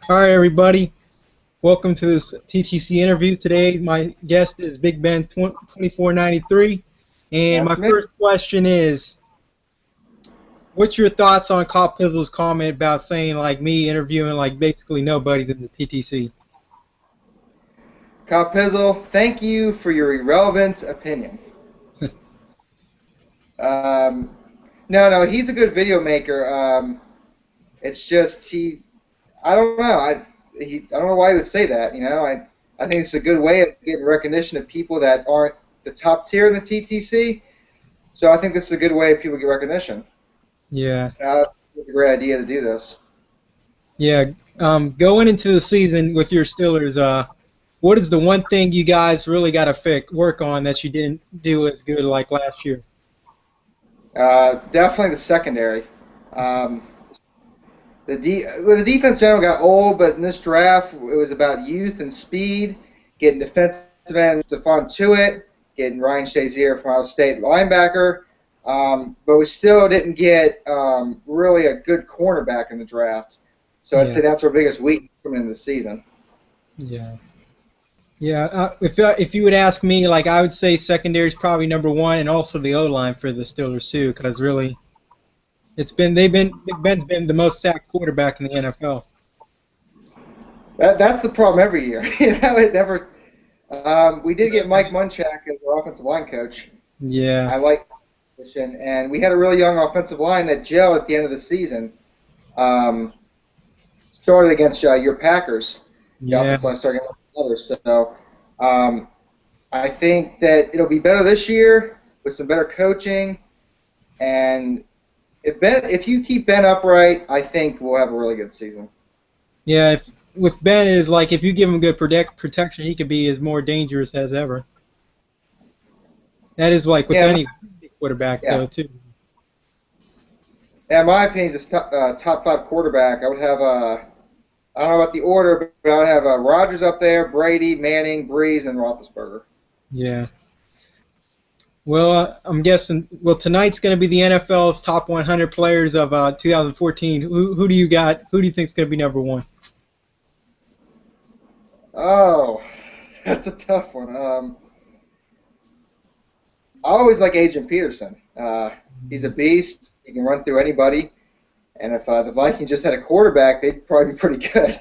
All right, everybody. Welcome to this TTC interview. Today, my guest is BigBen2493. And my That's me. first question is, what's your thoughts on Cop Pizzle's comment about saying, like, me interviewing, like, basically nobody's in the TTC? Kyle Pizzle, thank you for your irrelevant opinion. Um, no, he's a good video maker. It's just I don't know. I don't know why he would say that. I think it's a good way of getting recognition of people that aren't the top tier in the TTC. So I think this is a good way of people get recognition. Yeah. It's a great idea to do this. Yeah. Going into the season with your Steelers, what is the one thing you guys really got to work on that you didn't do as good like last year? Definitely the secondary. Um, the defense general got old, but in this draft, it was about youth and speed, getting defensive end Stephon Tuitt, getting Ryan Shazier from Ohio State linebacker. But we still didn't get really a good cornerback in the draft. So I'd Yeah. say that's our biggest weakness coming into the season. Yeah. Yeah, if you would ask me, like I would say secondary is probably number one, and also the O line for the Steelers too, because really Big Ben's been the most sacked quarterback in the NFL. That's the problem every year. It never. We did get Mike Munchak as our offensive line coach. Yeah, I like that position, and we had a really young offensive line that gelled at the end of the season. Um, Started against your Packers. The yeah, offensive line started against others. So um, I think that it'll be better this year with some better coaching. And if you keep Ben upright, I think we'll have a really good season. yeah. With Ben, it is like if you give him good protection, he could be as more dangerous as ever. That is like with Yeah, any quarterback yeah. though too. Yeah, in my opinion, he's a top five quarterback. I would have I don't know about the order, but I would have Rodgers up there, Brady, Manning, Breeze, and Roethlisberger. Yeah. Well, I'm guessing. Well, tonight's going to be the NFL's top 100 players of 2014. Who do you got? Who do you think is going to be number one? Oh, that's a tough one. I always like Adrian Peterson. He's a beast. He can run through anybody. And if the Vikings just had a quarterback, they'd probably be pretty good.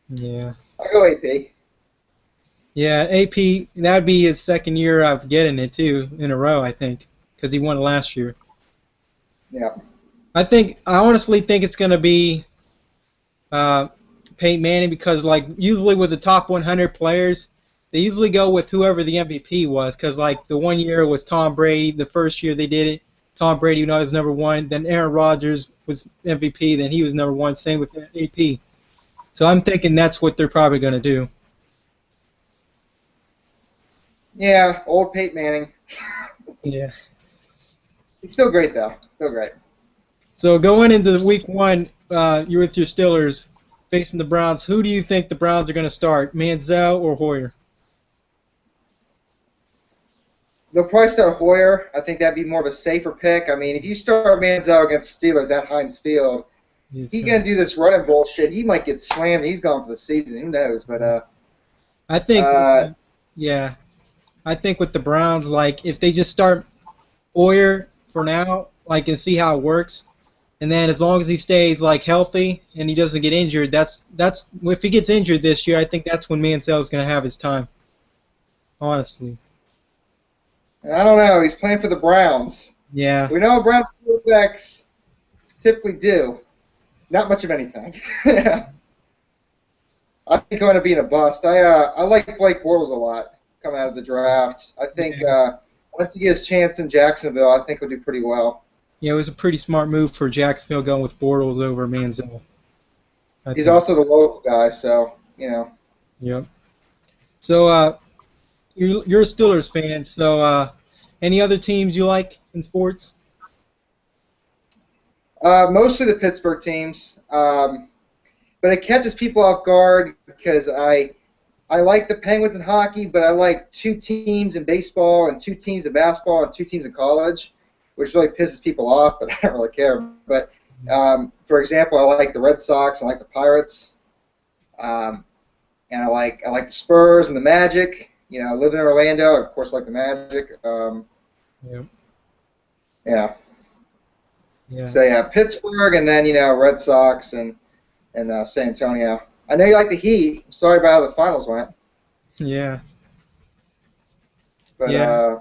Yeah. I'll go AP. Yeah, AP, that would be his second year of getting it, too, in a row, I think, because he won last year. Yeah. I honestly think it's going to be uh, Peyton Manning because, like, usually with the top 100 players, they usually go with whoever the MVP was because, like, the one year it was Tom Brady. The first year they did it, Tom Brady, was number one. Then Aaron Rodgers was MVP. Then he was number one. Same with AP. So I'm thinking that's what they're probably going to do. Yeah, old Peyton Manning. Yeah. He's still great, though. Still great. So going into week one, you're with your Steelers facing the Browns. Who do you think the Browns are going to start, Manziel or Hoyer? They'll probably start Hoyer. I think that'd be more of a safer pick. I mean, if you start Manziel against Steelers at Heinz Field, It's he gonna, gonna do this running bullshit. He might get slammed. He's gone for the season. Who knows? But I think, uh, yeah, I think with the Browns, like if they just start Hoyer for now, like and see how it works, and then as long as he stays like healthy and he doesn't get injured, that's if he gets injured this year, I think that's when Manziel is going to have his time. Honestly, I don't know. He's playing for the Browns. yeah, We know Browns quarterbacks typically do. Not much of anything. I think going to be in a bust. I like Blake Bortles a lot coming out of the draft. I think yeah, once he gets his chance in Jacksonville, I think he'll do pretty well. yeah. It was a pretty smart move for Jacksonville going with Bortles over Manziel. I He's think. also the local guy, so you know. Yep. So, you're a Steelers fan. So, any other teams you like in sports? Mostly the Pittsburgh teams, but it catches people off guard because I like the Penguins in hockey, but I like two teams in baseball and two teams in basketball and two teams in college, which really pisses people off, but I don't really care. But for example, I like the Red Sox, I like the Pirates. And I like the Spurs and the Magic. I live in Orlando. Of course, I like the Magic. Yep. Yeah. Yeah. So yeah, Pittsburgh, and then Red Sox and San Antonio. I know you like the Heat. Sorry about how the finals went, Yeah. but Yeah.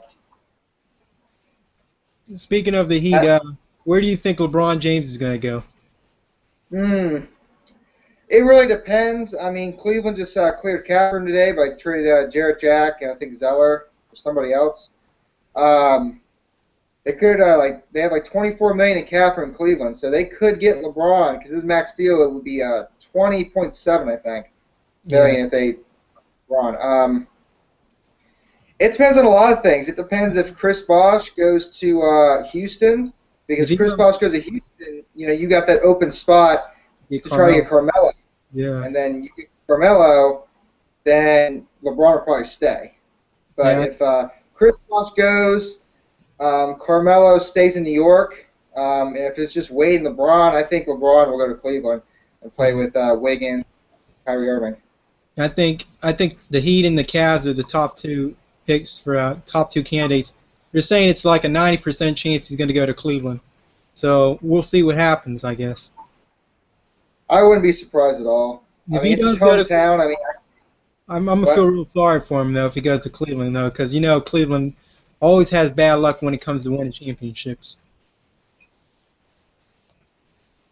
Speaking of the Heat, I, where do you think LeBron James is going to go? mm, it really depends. I mean, Cleveland just cleared cap room today by traded Jarrett Jack and I think Zeller or somebody else. Um, they could they have like 24 million in cap room in Cleveland, so they could get LeBron because his max deal it would be 20.7 I think Yeah. million if they LeBron. It depends on a lot of things. It depends if Chris Bosh goes to Houston, If because he Chris goes, Bosh goes to Houston, you got that open spot get to try to get Carmelo. Carmelo, Yeah. and then you get Carmelo, then LeBron will probably stay. But Yeah. if Chris Bosh goes, Carmelo stays in New York, and if it's just Wade and LeBron, I think LeBron will go to Cleveland and play Yeah. with Wiggins, Kyrie Irving. I think the Heat and the Cavs are the top two picks for top two candidates. They're saying it's like a 90% chance he's going to go to Cleveland. So we'll see what happens, I guess. I wouldn't be surprised at all. I If mean, he it's his does go to, hometown. I mean, I'm gonna feel what? real sorry for him though if he goes to Cleveland though, because Cleveland always has bad luck when it comes to winning championships.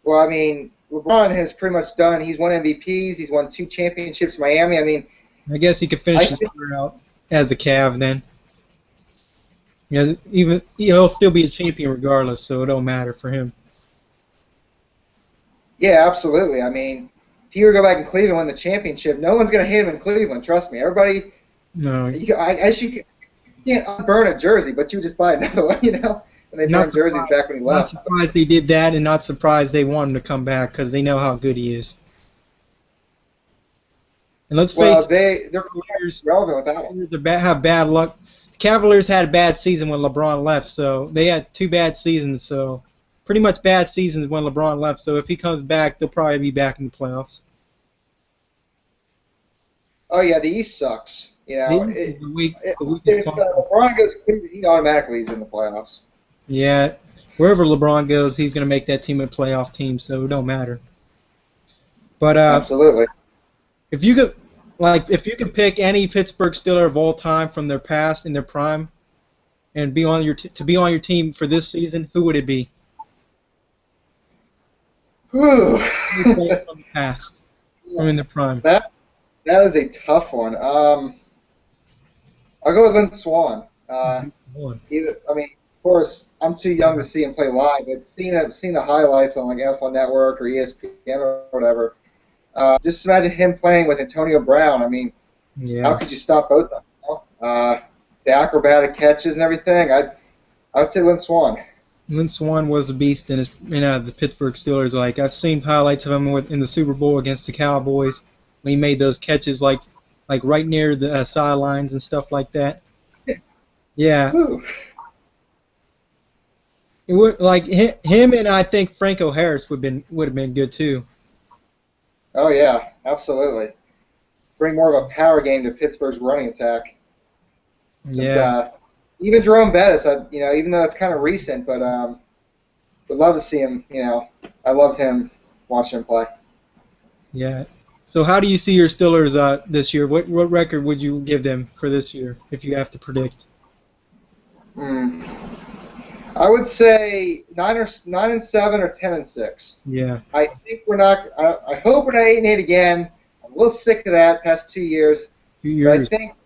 Well, I mean, LeBron has pretty much done. He's won MVPs. He's won 2 championships in Miami. I mean, I guess he could I finish his think, career out as a Cav then. Yeah, even he'll still be a champion regardless, so it don't matter for him. yeah, absolutely. I mean, if he were to go back in Cleveland and win the championship, no one's going to hate him in Cleveland. Trust me. Everybody, No, I guess you can't unburn a jersey, but you would just buy another one. And they not burned jerseys surprised. back when he Not left. surprised they did that, and not surprised they want him to come back because they know how good he is. And let's face Well, it, they're Cavaliers, relevant with that one. Have bad luck. The Cavaliers had a bad season when LeBron left, so they had two bad seasons. So pretty much bad seasons when LeBron left. So if he comes back, they'll probably be back in the playoffs. Oh yeah, the East sucks. The East is the weakest If conference. LeBron goes to Cleveland, he automatically is in the playoffs. Yeah, wherever LeBron goes, he's gonna make that team a playoff team, so it don't matter. But Absolutely. if you could pick any Pittsburgh Steeler of all time from their past in their prime and be on to be on your team for this season, who would it be? Whew. Any player from the past, from in their prime. That that is a tough one. I'll go with Lynn Swan. One. I mean, of course, I'm too young to see him play live, but seeing the highlights on like NFL Network or ESPN or whatever, just imagine him playing with Antonio Brown. I mean, how Yeah. could you stop both of them? The acrobatic catches and everything. I'd say Lynn Swan. Lynn Swan was a beast the Pittsburgh Steelers. Like I've seen highlights of him in the Super Bowl against the Cowboys when he made those catches like right near the sidelines and stuff like that. Yeah, Whew. it would like him and I think Franco Harris would have been good too. Oh yeah, absolutely. Bring more of a power game to Pittsburgh's running attack. Since Yeah, even Jerome Bettis, even though it's kind of recent, but would love to see him. I loved him watching him play. yeah. So how do you see your Steelers this year? What record would you give them for this year if you have to predict? Mm. I would say 9-7 or 10-6. Yeah, I think we're not. I hope we're not 8-8 again. I'm a little sick of that past 2 years, 2 years. but I think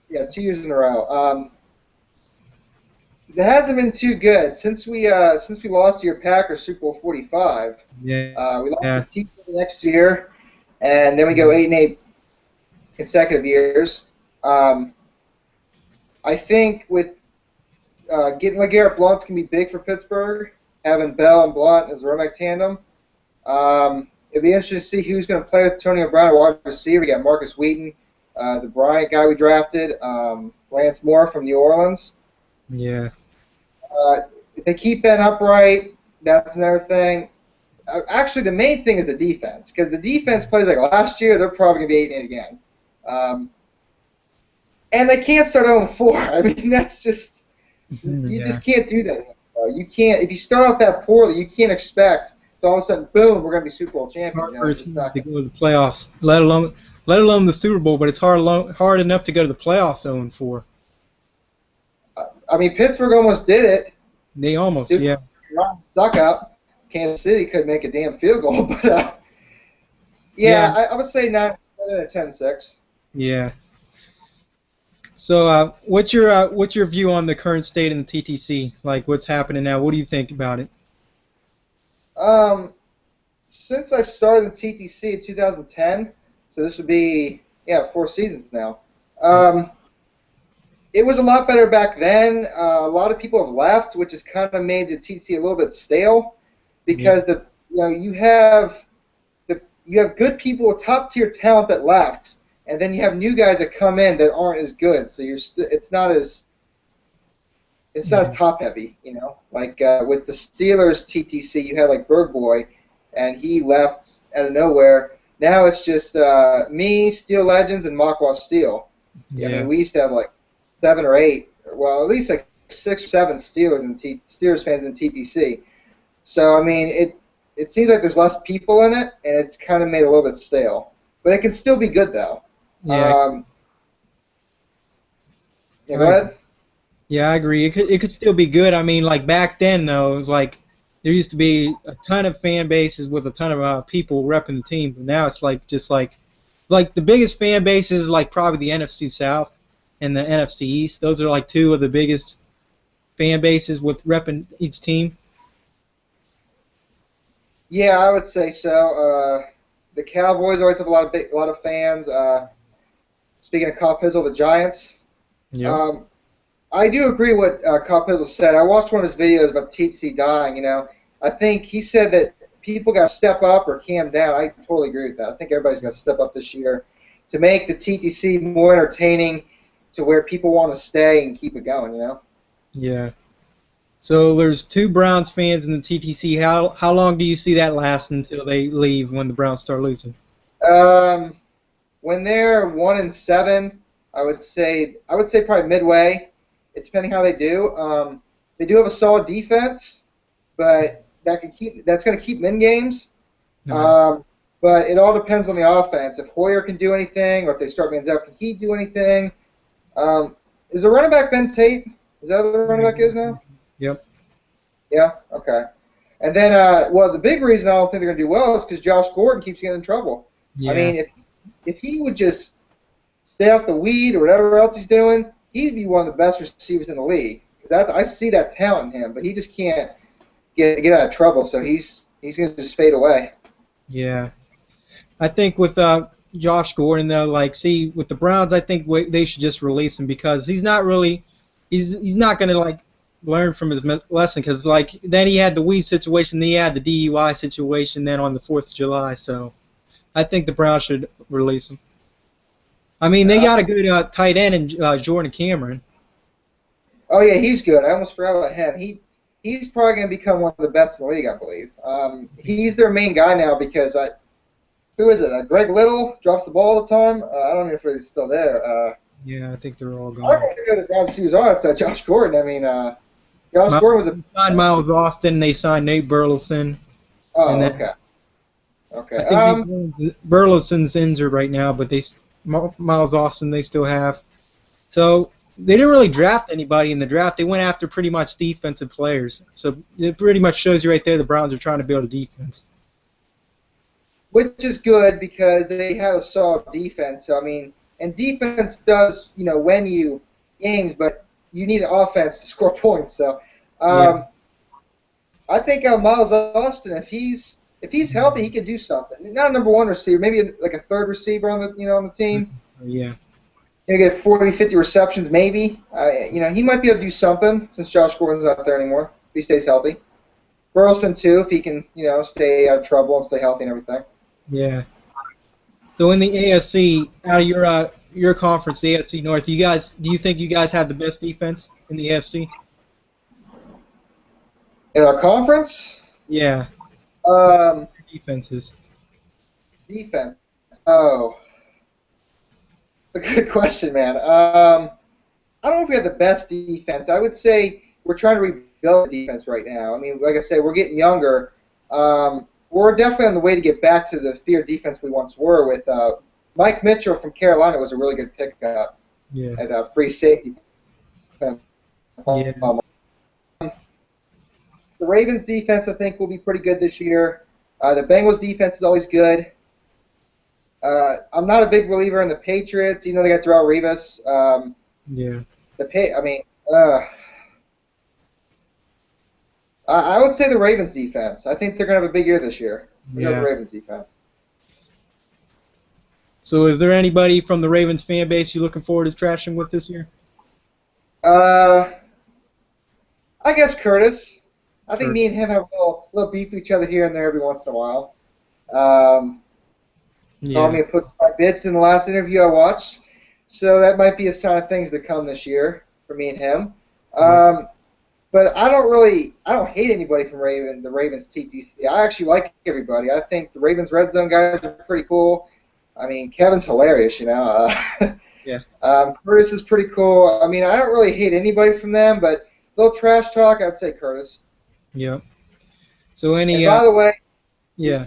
Yeah, 2 years in a row. It hasn't been too good since we lost to your Packers Super Bowl 45. yeah, We lost yeah. to Chiefs the next year, and then we go 8-8 consecutive years. I think with getting LeGarrette Blount's going to be big for Pittsburgh, having Bell and Blount as a running back tandem. It'd be interesting to see who's going to play with Antonio Brown at wide receiver. We got Marcus Wheaton, the Bryant guy we drafted, Lance Moore from New Orleans. Yeah. If they keep Ben upright, that's another thing. Actually, the main thing is the defense, because the defense plays like last year. They're probably going to be 8-8 again. And they can't start 0-4. I mean, that's just you just can't do that. You can't if you start off that poorly. You can't expect to all of a sudden, boom, we're going to be Super Bowl champions. Hard for a team to go to the playoffs, let alone the Super Bowl. But it's hard enough to go to the playoffs 0-4. I mean, Pittsburgh almost did it. They almost, Super yeah. Suck up. Kansas City couldn't make a damn field goal, but I would say 10-6. Yeah. So, what's your view on the current state in the TTC? Like, what's happening now? What do you think about it? Since I started the TTC in 2010, so this would be 4 seasons now. It was a lot better back then. A lot of people have left, which has kind of made the TTC a little bit stale, because you have good people, top tier talent that left, and then you have new guys that come in that aren't as good. So it's not as top heavy, Like with the Steelers TTC, you had like Berg Boy, and he left out of nowhere. Now it's just me, Steel Legends, and Mockwall Steel. I mean, we used to have like 7 or 8, well, at least like 6 or 7 Steelers fans in TTC. So I mean, it seems like there's less people in it, and it's kind of made a little bit stale. But it can still be good though. Yeah. Go ahead. Yeah, I agree. It could still be good. I mean, like back then though, it was like there used to be a ton of fan bases with a ton of people repping the team. But now it's like the biggest fan bases is like probably the NFC South and the NFC East. Those are like 2 of the biggest fan bases with repping each team. Yeah, I would say so. The Cowboys always have a lot of fans. Speaking of Kyle Pizzle, the Giants. Yeah. I do agree with what Kyle Pizzle said. I watched one of his videos about the TTC dying. I think he said that people got to step up or calm down. I totally agree with that. I think everybody's got to step up this year to make the TTC more entertaining, to where people want to stay and keep it going. Yeah. So there's 2 Browns fans in the TTC. How long do you see that last until they leave when the Browns start losing? When they're 1-7, I would say probably midway. It's depending how they do. They do have a solid defense, but that's going to keep them in games. No. But it all depends on the offense. If Hoyer can do anything, or if they start Manziel, can he do anything? Is the running back Ben Tate? Is that who the running back is now? Yep. Yeah. Okay. And then, the big reason I don't think they're going to do well is because Josh Gordon keeps getting in trouble. Yeah. I mean, if he would just stay off the weed or whatever else he's doing, he'd be one of the best receivers in the league. I see that talent in him, but he just can't get out of trouble. So he's going to just fade away. Yeah. I think with Josh Gordon though, with the Browns, I think they should just release him, because he's not going to learn from his lesson, because then he had the weed situation, then he had the DUI situation, then on the 4th of July. So I think the Browns should release him. I mean, they got a good tight end in Jordan Cameron. Oh yeah, he's good. I almost forgot about him. He's probably going to become one of the best in the league, I believe. He's their main guy now, because who is it? Greg Little drops the ball all the time. I don't know if he's still there. Yeah, I think they're all gone. I don't know who the Browns receivers are. It's Josh Gordon. I mean, Josh Gordon was They signed Miles Austin. They signed Nate Burleson. Oh, okay. Okay. I think Burleson's injured right now, but Miles Austin they still have. So they didn't really draft anybody in the draft. They went after pretty much defensive players. So it pretty much shows you right there the Browns are trying to build a defense. Which is good, because they had a solid defense. So, I mean, and defense does, win you games, but you need an offense to score points. So, I think Miles Austin, if he's healthy, he can do something. Not a number 1 receiver, maybe like a 3rd receiver on the team. Yeah. You get 40, 50 receptions, maybe. He might be able to do something, since Josh Gordon's not there anymore, if he stays healthy. Burleson too, if he can, stay out of trouble and stay healthy and everything. Yeah. So in the AFC, out of your conference, the AFC North, do you think you guys have the best defense in the AFC? In our conference? Yeah. Defenses. Defense. Oh, it's a good question, man. I don't know if we have the best defense. I would say we're trying to rebuild the defense right now. I mean, like I said, we're getting younger. We're definitely on the way to get back to the feared defense we once were with Mike Mitchell from Carolina was a really good pickup Yeah. at free safety. Yeah. The Ravens defense, I think, will be pretty good this year. The Bengals defense is always good. I'm not a big believer in the Patriots, even though they got Darrelle Revis. Yeah. I would say the Ravens defense. I think they're going to have a big year this year. The Ravens defense. So is there anybody from the Ravens fan base you're looking forward to trashing with this year? I guess Curtis. I think me and him have a little beef with each other here and there every once in a while. Called me a pussy my bitch in the last interview I watched. So that might be a sign of things to come this year for me and him. But I don't hate anybody from the Ravens TTC. I actually like everybody. I think the Ravens Red Zone guys are pretty cool. I mean, Kevin's hilarious, you know. Curtis is pretty cool. I mean, I don't really hate anybody from them, but little trash talk, I'd say Curtis. Yep. So any. And by the way,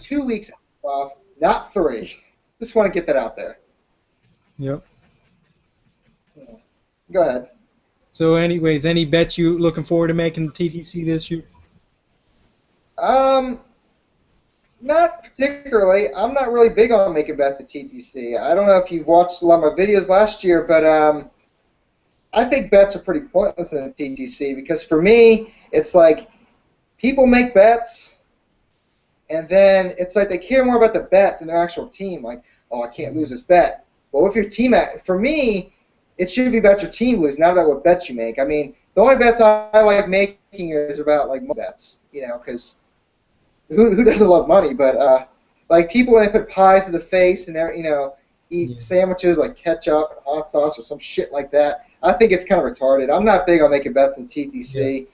2 weeks off, not 3. Just want to get that out there. Yep. Go ahead. So, anyways, any bets you looking forward to making the TTC this year? Not particularly. I'm not really big on making bets at TTC. I don't know if you've watched a lot of my videos last year, but I think bets are pretty pointless in the TTC because for me, it's like people make bets, and then it's like they care more about the bet than their actual team. Like, oh, I can't lose this bet. Well, if your team, for me, it should be about your team losing, not about what bets you make. I mean, the only bets I like making is about like money bets, you know, because who doesn't love money? But like people when they put pies to the face and they're, you know, eat sandwiches like ketchup and hot sauce or some shit like that. I think it's kind of retarded. I'm not big on making bets in TTC.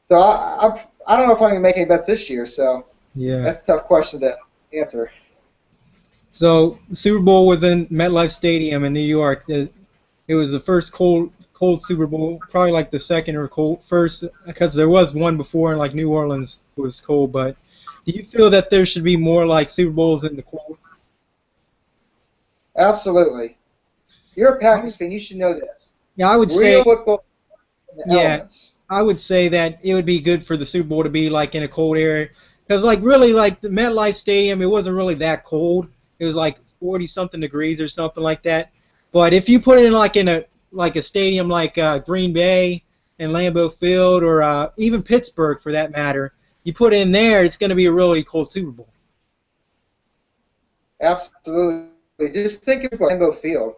So I don't know if I'm gonna make any bets this year. So that's a tough question to answer. So the Super Bowl was in MetLife Stadium in New York. It was the first cold Super Bowl, probably like the second or first, because there was one before in like New Orleans it was cold. But do you feel that there should be more like Super Bowls in the cold? Absolutely. You're a Packers fan. You should know this. Yeah, I would say. Real football. Elements. I would say that it would be good for the Super Bowl to be like in a cold area, because like really like the MetLife Stadium, it wasn't really that cold. It was like 40-something degrees or something like that. But if you put it in a stadium like Green Bay and Lambeau Field or even Pittsburgh for that matter, you put it in there, it's going to be a really cold Super Bowl. Absolutely. Just think about Lambeau Field,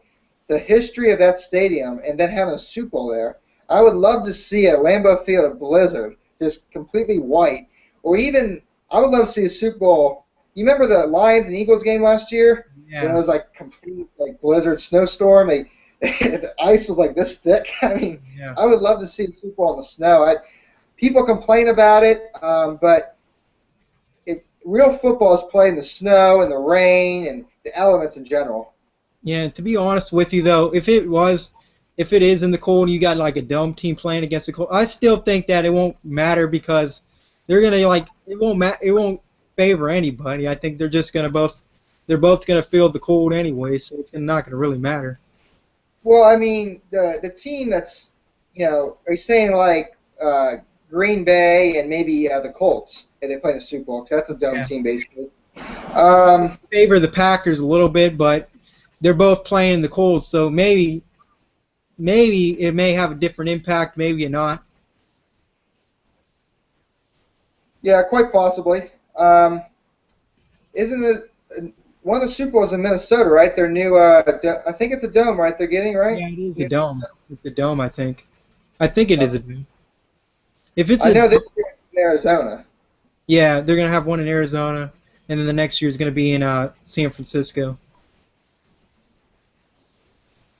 the history of that stadium, and then having a Super Bowl there. I would love to see a Lambeau Field, a blizzard, just completely white, or even I would love to see a Super Bowl. You remember the Lions and Eagles game last year? Yeah. When it was like complete like blizzard snowstorm. The ice was like this thick. I mean, I would love to see the Super Bowl in the snow. People complain about it, but real football is played in the snow and the rain and the elements in general. Yeah, to be honest with you though, if it is in the cold and you got like a dome team playing against the cold, I still think that it won't matter because they're gonna it won't favor anybody. I think they're both gonna feel the cold anyway, so it's not gonna really matter. Well, I mean, the team that's, you know, are you saying like Green Bay and maybe the Colts if they play the Super Bowl? Because that's a dome team basically. Favor the Packers a little bit, but they're both playing in the cold, so maybe it may have a different impact, maybe not. Yeah, quite possibly. Isn't it one of the Super Bowls in Minnesota, right? Their new, I think it's a dome, right? They're getting, right? Yeah, it is a dome. It's a dome, I think. I think it is a dome. If it's I know this year it's in Arizona. Yeah, they're gonna have one in Arizona, and then the next year is gonna be in San Francisco.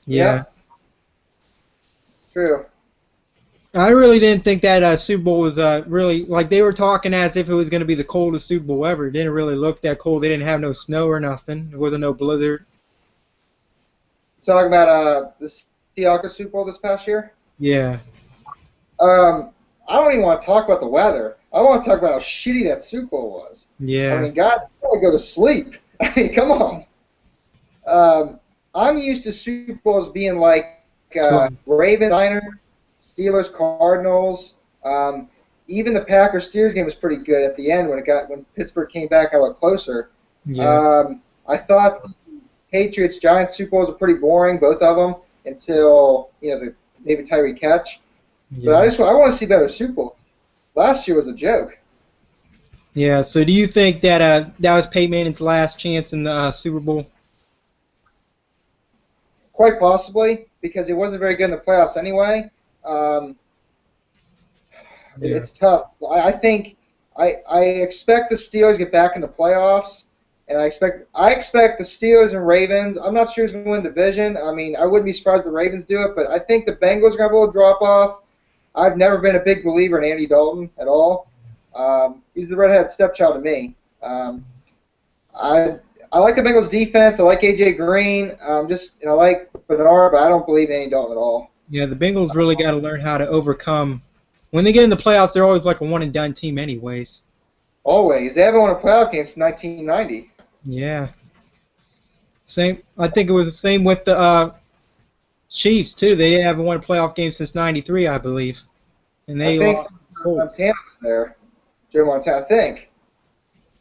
Yeah. It's true. I really didn't think that Super Bowl was really like they were talking as if it was going to be the coldest Super Bowl ever. It didn't really look that cold. They didn't have no snow or nothing. There wasn't no blizzard. Talking about the Seahawks Super Bowl this past year. Yeah. I don't even want to talk about the weather. I want to talk about how shitty that Super Bowl was. I Yeah. mean, God, I want to go to sleep. I mean, come on. I'm used to Super Bowls being like Cool. Ravens, Niners, Steelers, Cardinals. Even the Packers Steelers game was pretty good at the end when Pittsburgh came back a lot closer. Yeah. I thought Patriots Giants Super Bowls were pretty boring, both of them, until the David Tyree catch. But Yeah. I want to see better Super Bowl. Last year was a joke. Yeah. So do you think that that was Peyton Manning's last chance in the Super Bowl? Quite possibly, because he wasn't very good in the playoffs anyway. Um, Yeah. it's tough. I think I expect the Steelers to get back in the playoffs, and I expect the Steelers and Ravens. I'm not sure who's going to win the division. I mean, I wouldn't be surprised if the Ravens do it, but I think the Bengals are going to have a little drop off. I've never been a big believer in Andy Dalton at all. He's the redhead stepchild to me. I like the Bengals defense. I like AJ Green. I like Bernard, but I don't believe in Andy Dalton at all. Yeah. The Bengals really got to learn how to overcome. When they get in the playoffs, they're always like a one and done team, anyways. Always. They haven't won a playoff game since 1990. Yeah. Same. I think it was the same with the Chiefs too. They haven't won a playoff game since '93, I believe, and I they think lost. to the Colts. Montana was there. Joe Montana, I think.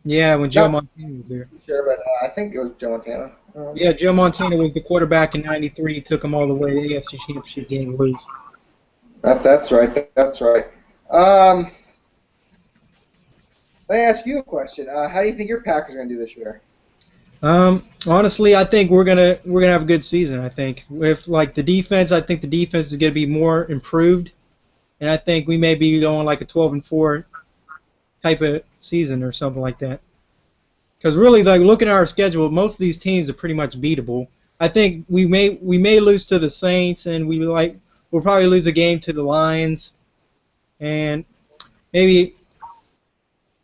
Yeah, when Joe Not Montana was there. sure, but I think it was Joe Montana. Yeah, Joe Montana was the quarterback in '93. He took them all the way to the AFC Championship game to lose. That's right. That's right. Let me ask you a question. How do you think your Packers are going to do this year? Honestly, I think we're gonna have a good season. I think with like the defense, I think the defense is gonna be more improved, and I think we may be going like a 12-4 type of season or something like that. Because really, like looking at our schedule, most of these teams are pretty much beatable. I think we may lose to the Saints, and we'll probably lose a game to the Lions, and maybe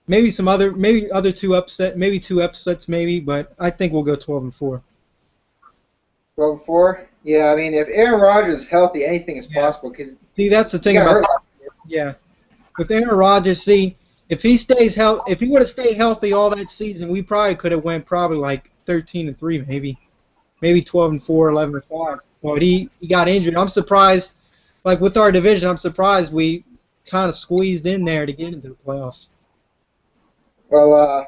maybe two upsets maybe, but I think we'll go 12-4. 12-4? Yeah, I mean, if Aaron Rodgers is healthy, anything is Yeah. possible. Because See, that's the he thing got about hurt. yeah. With Aaron Rodgers, see, if he would have stayed healthy all that season, we probably could have went probably like 13-3 maybe 12-4, 11-5. But he got injured. I'm surprised, like with our division, I'm surprised we kind of squeezed in there to get into the playoffs. Well,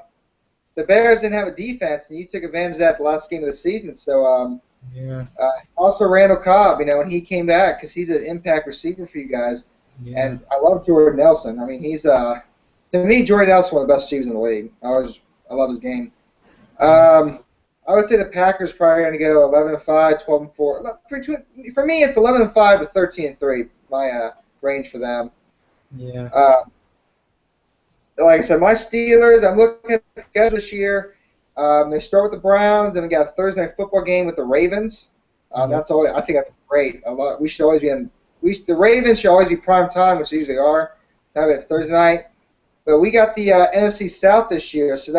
the Bears didn't have a defense, and you took advantage of that the last game of the season. So, Yeah, also Randall Cobb, when he came back, because he's an impact receiver for you guys. yeah, And I love Jordan Nelson. I mean, to me, Jordan Nelson one of the best receivers in the league. I love his game. I would say the Packers probably going to go 11-5, 12-4. For me, it's 11-5 to 13-3. My range for them. yeah, Like I said, my Steelers. I'm looking at the schedule this year. They start with the Browns, then we got a Thursday night football game with the Ravens. That's always. I think that's great. We should always be in. The Ravens should always be prime time, which they usually are. Now it's Thursday night, but we got the NFC South this year, so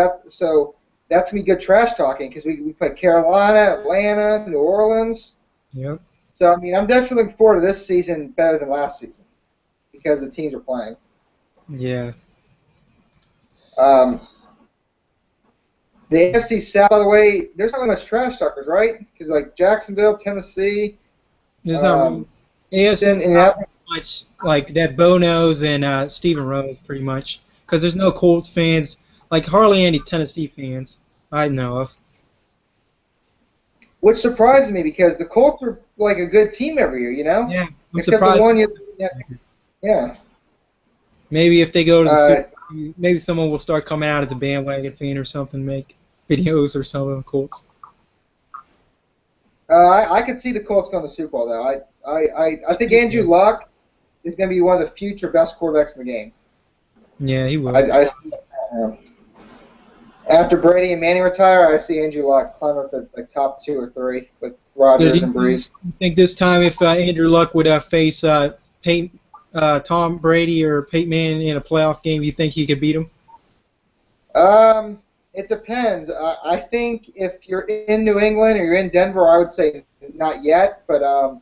that's gonna be good trash talking because we play Carolina, Atlanta, New Orleans. yep, So I mean, I'm definitely looking forward to this season better than last season because the teams are playing. yeah. The AFC South, by the way, there's not really much trash talkers, right? Because like Jacksonville, Tennessee, There's not AFC not much like that. Bonos and Stephen Rose, pretty much, because there's no Colts fans, like hardly any Tennessee fans I know of. which surprises me because the Colts are like a good team every year, Yeah, I'm Except surprised. the one year, yeah. Maybe if they go to the Super Bowl, maybe someone will start coming out as a bandwagon fan or something, make videos or something of Colts. I could see the Colts going to the Super Bowl though. I think Andrew Luck is going to be one of the future best quarterbacks in the game. Yeah, he will. I see that. After Brady and Manning retire, I see Andrew Luck climb up to like top 2 or 3 with Rodgers and Breeze. You think this time if Andrew Luck would face Tom Brady or Peyton Manning in a playoff game, you think he could beat him? It depends. I think if you're in New England or you're in Denver, I would say not yet, but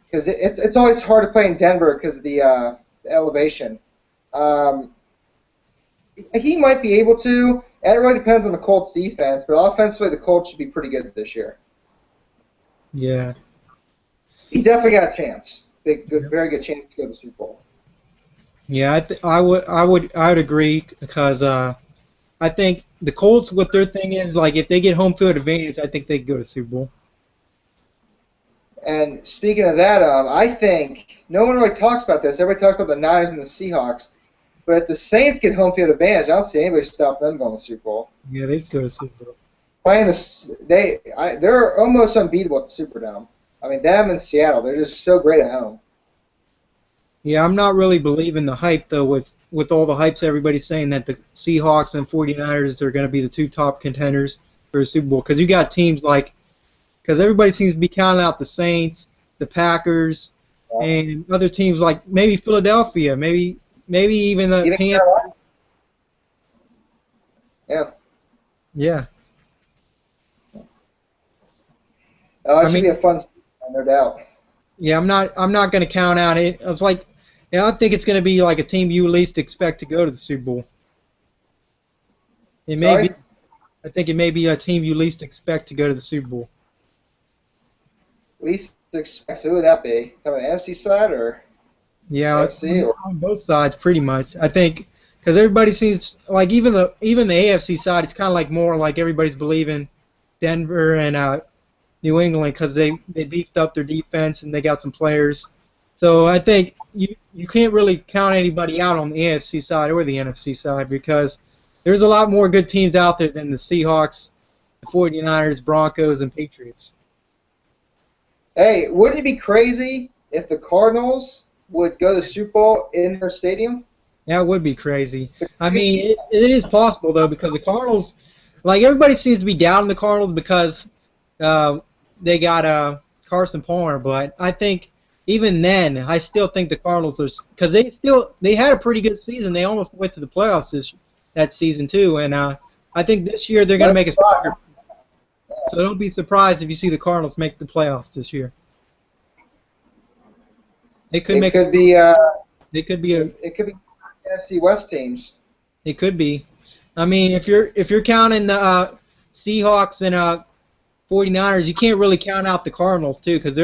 because it's always hard to play in Denver because of the elevation. Um, he might be able to. It really depends on the Colts defense, but offensively, the Colts should be pretty good this year. Yeah. He definitely got a chance. Big, good, very good chance to go to the Super Bowl. Yeah, I would agree because I think the Colts, what their thing is, like if they get home field advantage, I think they could go to Super Bowl. And speaking of that, I think no one really talks about this. Everybody talks about the Niners and the Seahawks, but if the Saints get home field advantage, I don't see anybody stop them going to the Super Bowl. Yeah, they could go to Super Bowl. Playing they're almost unbeatable at the Superdome. I mean, them and Seattle, they're just so great at home. Yeah, I'm not really believing the hype though. With all the hypes, everybody's saying that the Seahawks and 49ers are going to be the two top contenders for the Super Bowl because you got teams like because everybody seems to be counting out the Saints, the Packers, and other teams like maybe Philadelphia, maybe even the Even Panthers. Carolina. Yeah. Yeah. Oh, it I should mean, be a fun season, no doubt. yeah, I'm not going to count out it. I was like, yeah, I think it's going to be like a team you least expect to go to the Super Bowl. It may be. Sorry? I think it may be a team you least expect to go to the Super Bowl. Least expect. Who would that be? Kind of the NFC side or Yeah, AFC? Or on both sides, pretty much. I think because everybody seems like even the AFC side, it's kind of like more like everybody's believing Denver and New England because they beefed up their defense and they got some players. So I think you can't really count anybody out on the AFC side or the NFC side because there's a lot more good teams out there than the Seahawks, the 49ers, Broncos, and Patriots. hey, wouldn't it be crazy if the Cardinals would go to the Super Bowl in their stadium? That would be crazy. I mean, it is possible though because the Cardinals, like everybody seems to be doubting the Cardinals because uh, they got Carson Palmer, but I think even then, I still think the Cardinals are because they had a pretty good season. They almost went to the playoffs that season too, and I think this year they're going to make a stronger. So don't be surprised if you see the Cardinals make the playoffs this year. They could It make. could be. They could be a. It could be NFC West teams. It could be. I mean, if you're counting the Seahawks and 49ers, you can't really count out the Cardinals too because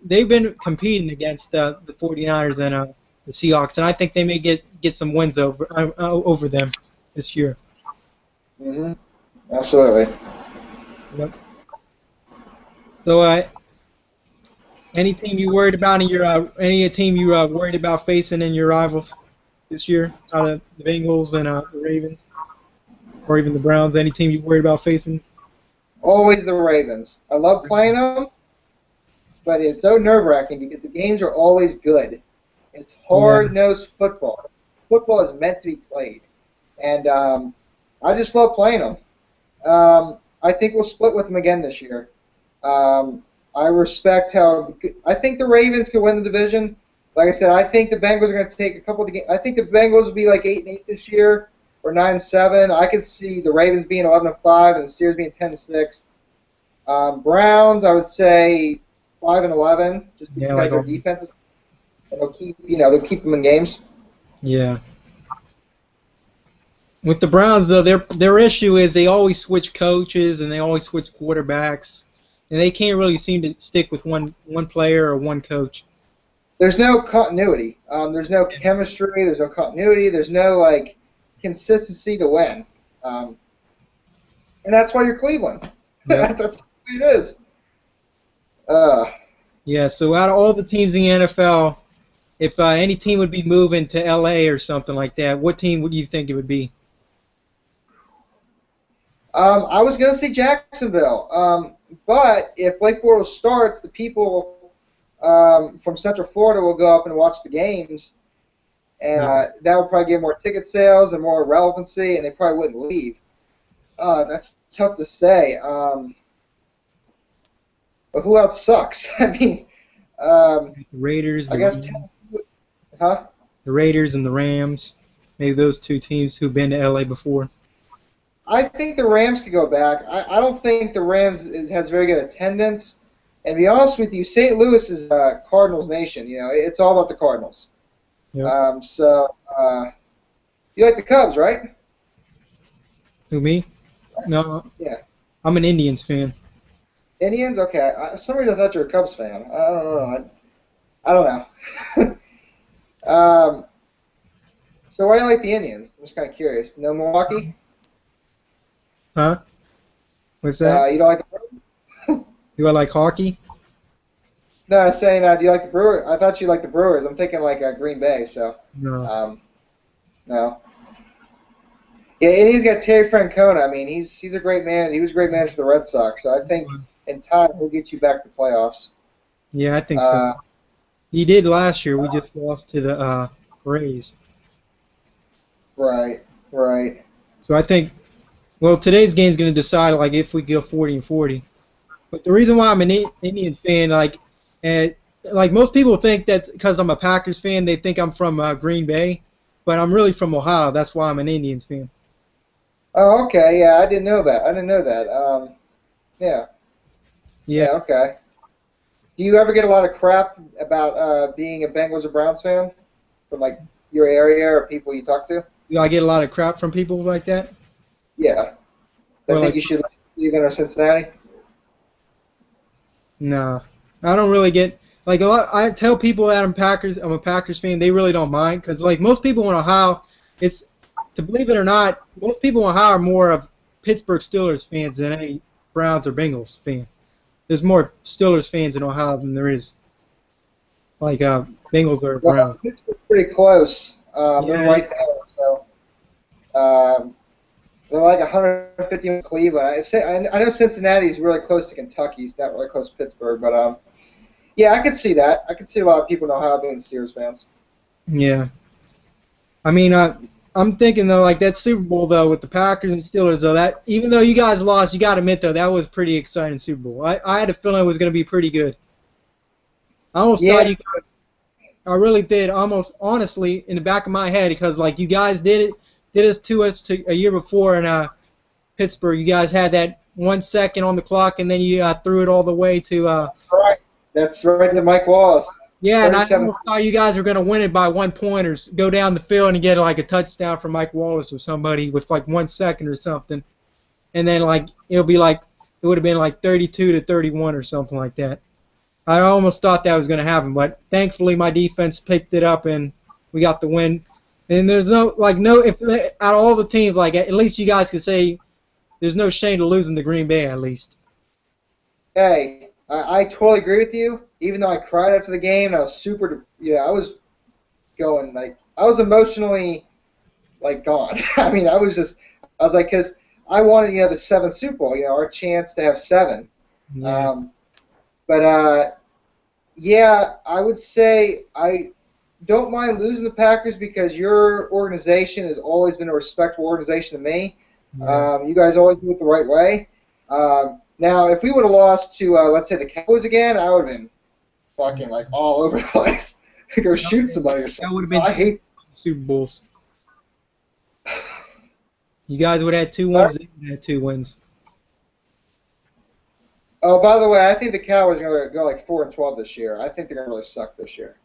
they've been competing against the 49ers and the Seahawks, and I think they may get some wins over them this year. Hmm. Absolutely. Yep. So any team you worried about in your any team you worried about facing in your rivals this year, out of the Bengals and the Ravens, or even the Browns? Any team you worried about facing? Always the Ravens. I love playing them, but it's so nerve-wracking because the games are always good. It's hard-nosed football. Football is meant to be played, and I just love playing them. I think we'll split with them again this year. I respect how I think the Ravens could win the division. Like I said, I think the Bengals are going to take a couple of games. I think the Bengals will be like 8-8 this year or 9-7. I could see the Ravens being 11-5 and the Steelers being 10-6. Browns, I would say 5-11, just because like their defense is. They'll keep them in games. Yeah. With the Browns, though, their issue is they always switch coaches and they always switch quarterbacks, and they can't really seem to stick with one player or one coach. There's no continuity. There's no chemistry. There's no continuity. There's no consistency to win, and that's why you're Cleveland. Yep. That's what it is. Yeah. So out of all the teams in the NFL, if any team would be moving to LA or something like that, what team would you think it would be? I was going to say Jacksonville, but if Blake Bortles starts, the people from Central Florida will go up and watch the games, and that would probably get more ticket sales and more relevancy, and they probably wouldn't leave. That's tough to say. But who else sucks? I mean, Raiders. I guess Tennessee Huh? The Raiders and the Rams. Maybe those two teams who've been to LA before. I think the Rams could go back. I don't think the Rams has very good attendance. And to be honest with you, St. Louis is Cardinals nation. You know, it's all about the Cardinals. Yep. You like the Cubs, right? Who, me? No, Yeah. I'm an Indians fan. Indians? Okay. For some reason I thought you were a Cubs fan. I don't know. I don't know. So why do you like the Indians? I'm just kind of curious. No Milwaukee? Huh? What's that? You don't like the Brewers? Do I like hockey? No, I was saying, do you like the Brewers? I thought you liked the Brewers. I'm thinking like Green Bay, so. No. No. Yeah, and he's got Terry Francona. I mean, he's a great man. He was a great manager for the Red Sox. So I think in time he'll get you back to playoffs. Yeah, I think so. He did last year. We just lost to the Rays. Right. So I think, well, today's game's going to decide like if we go 40-40. But the reason why I'm an Indians fan, like most people think that because I'm a Packers fan, they think I'm from Green Bay, but I'm really from Ohio. That's why I'm an Indians fan. Oh, okay. Yeah, I didn't know that. Yeah. Yeah. Okay. Do you ever get a lot of crap about being a Bengals or Browns fan from like your area or people you talk to? Do I get a lot of crap from people like that? Yeah. They Or think like, you should like Cleveland or Cincinnati? no, I don't really get like a lot. I tell people that I'm a Packers fan. They really don't mind because like most people in Ohio, it's to believe it or not, most people in Ohio are more of Pittsburgh Steelers fans than any Browns or Bengals fan. There's more Steelers fans in Ohio than there is like Bengals or Well, Browns. Pittsburgh's pretty close. They're Yeah, right there. So they're like 150 in Cleveland. I know Cincinnati's really close to Kentucky. It's not really close to Pittsburgh, but yeah, I could see that. I could see a lot of people in Ohio being Steelers fans. yeah. I mean, I'm thinking though, like that Super Bowl though with the Packers and Steelers though, that even though you guys lost, you got to admit though that was a pretty exciting Super Bowl. I had a feeling it was going to be pretty good. I almost thought Yeah, you guys. I really did, almost honestly, in the back of my head, because like you guys did us a year before in Pittsburgh. You guys had that 1 second on the clock, and then you threw it all the way to. right. That's right to Mike Wallace. Yeah, and I 37. almost thought you guys were going to win it by 1 point or go down the field and get like a touchdown from Mike Wallace or somebody with like 1 second or something, and then like it would have been like 32-31 or something like that. I almost thought that was going to happen, but thankfully my defense picked it up and we got the win. And there's if out of all the teams, like at least you guys could say there's no shame to losing to Green Bay at least. Hey, I totally agree with you. Even though I cried after the game, and I was I was going like I was emotionally like gone. I mean, I was like, because I wanted the 7th Super Bowl, our chance to have 7. Yeah. Yeah, I would say I don't mind losing the Packers because your organization has always been a respectable organization to me. Yeah. You guys always do it the right way. Now, if we would have lost to, let's say, the Cowboys again, I would have been fucking like all over the place. Go shoot somebody or something. That would have been I hate Super Bowls. You guys would have had 2 wins. They would have had 2 wins. Oh, by the way, I think the Cowboys are going to go like 4-12 this year. I think they're going to really suck this year.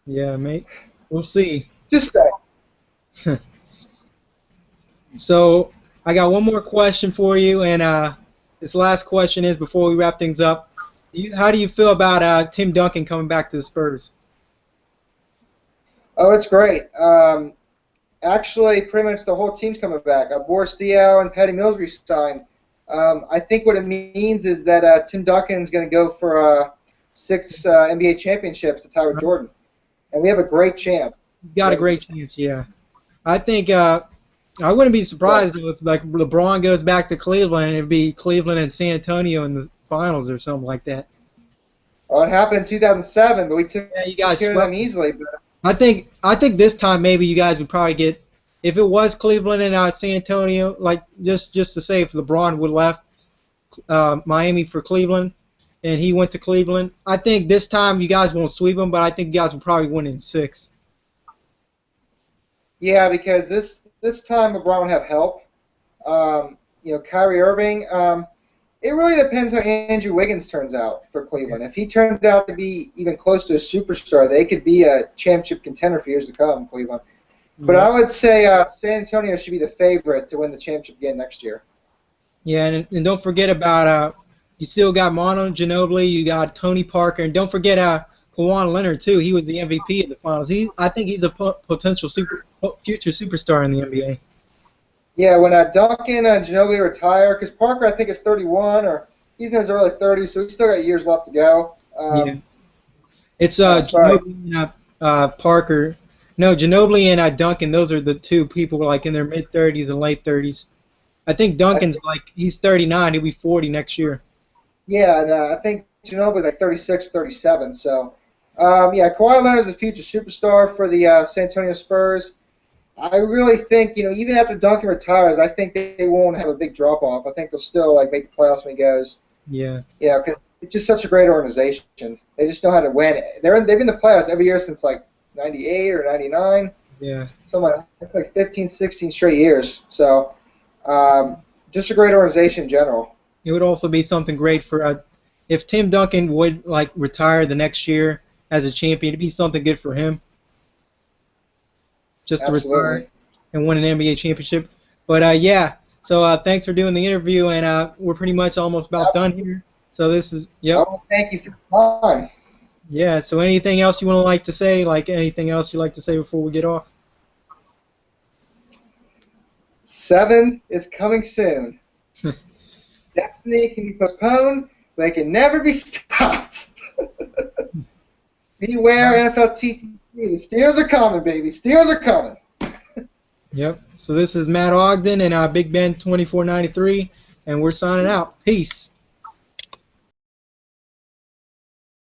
Yeah, mate. We'll see. Just say. So I got one more question for you, and this last question is before we wrap things up. How do you feel about Tim Duncan coming back to the Spurs? Oh, it's great. Actually, pretty much the whole team's coming back. Boris Diaw and Patty Mills re-signed. I think what it means is that Tim Duncan's going to go for 6 NBA championships to tie with Jordan, and we have a great chance. You got a great chance, yeah. I think I wouldn't be surprised if like LeBron goes back to Cleveland and it'd be Cleveland and San Antonio in the finals or something like that. Well, it happened in 2007, but we took You guys care of swept them easily. But I think this time maybe you guys would probably get, if it was Cleveland and San Antonio, like just to say if LeBron would have left Miami for Cleveland, and he went to Cleveland. I think this time you guys won't sweep him, but I think you guys will probably win in 6. Yeah, because this time LeBron would have help. Kyrie Irving. It really depends how Andrew Wiggins turns out for Cleveland. If he turns out to be even close to a superstar, they could be a championship contender for years to come, Cleveland. But I would say San Antonio should be the favorite to win the championship again next year. Yeah, and don't forget about you still got Mono Ginobili, you got Tony Parker, and don't forget Kawhi Leonard too. He was the MVP of the finals. I think he's a potential future superstar in the NBA. Yeah, when Duncan and Ginobili retire, because Parker I think is 31 or he's in his early 30s, so he's still got years left to go. Yeah, it's Ginobili and Parker. No, Ginobili and Duncan. Those are the two people like in their mid 30s and late 30s. I think Duncan's he's 39. He'll be 40 next year. Yeah, and I think Ginobili's like 36, 37. So, Kawhi Leonard's a future superstar for the San Antonio Spurs. I really think, even after Duncan retires, I think they won't have a big drop-off. I think they'll still make the playoffs when he goes. Yeah. Because it's just such a great organization. They just know how to win. They've been in the playoffs every year since 98 or 99. Yeah. So it's 15, 16 straight years. So, just a great organization in general. It would also be something great for if Tim Duncan would retire the next year as a champion. It'd be something good for him. Just to retire and win an NBA championship. But yeah, so thanks for doing the interview, and we're pretty much almost about done here. So this is thank you for your time. Yeah. So anything else you want to say? Anything else you'd like to say before we get off? 7 is coming soon. Destiny can be postponed, but it can never be stopped. Beware, NFL TTC. The Steelers are coming, baby. Steelers are coming. Yep. So this is Matt Ogden and BigBen2493, and we're signing out. Peace.